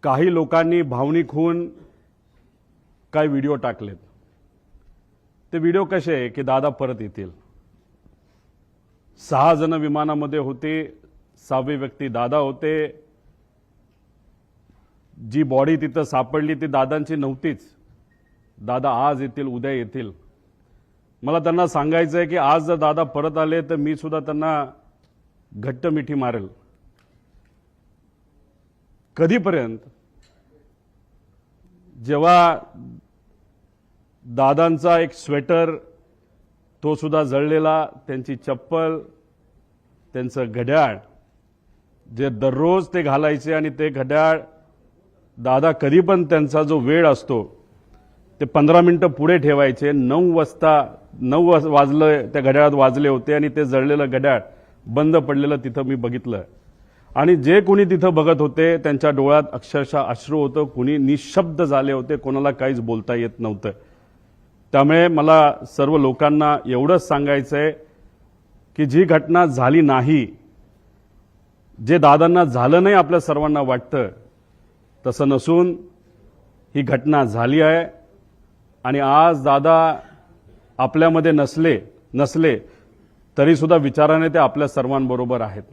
काही लोकांनी भावनिक होऊन काही व्हिडिओ टाकलेत। ते व्हिडिओ कसे आहे की दादा परत येतील। 6 जण विमानामध्ये होते, 6वी व्यक्ती दादा होते। जी बॉडी तिथं सापडली ती दादांची नव्हतीच। दादा आज येतील, उद्या येतील। मला त्यांना सांगायचं आहे की आज जर दादा परत आले तर मी सुद्धा त्यांना घट्ट मिठी मारेल। कधीपर्यंत? जेव्हा दादांचा एक स्वेटर तो सुद्धा जळलेला, त्यांची चप्पल, त्यांचं घड्याळ जे दररोज ते घालायचे आणि ते घड्याळ दादा कधी पण त्यांचा जो वेळ असतो ते 15 मिनिटं पुढे ठेवायचे। 9 वाजले त्या घड्याळात वाजले होते आणि ते जळलेलं घड्याळ बंद पडलेलं तिथं मी बघितलं। आणि जे कोणी तिथं बघत होते त्यांच्या डोळ्यात अक्षरशः अश्रू होतं, कोणी निशब्द झाले होते, कोणाला काहीच बोलता येत नव्हतं। त्यामुळे मला सर्व लोकांना एवढंच सांगायचं आहे की जी घटना झाली नाही, जे दादांना झालं नाही आपल्या सर्वांना वाटतं तसं नसून ही घटना झाली आहे। आणि आज दादा आपल्यामध्ये नसले तरी सुद्धा विचाराने ते आपल्या सर्वांबरोबर आहेत।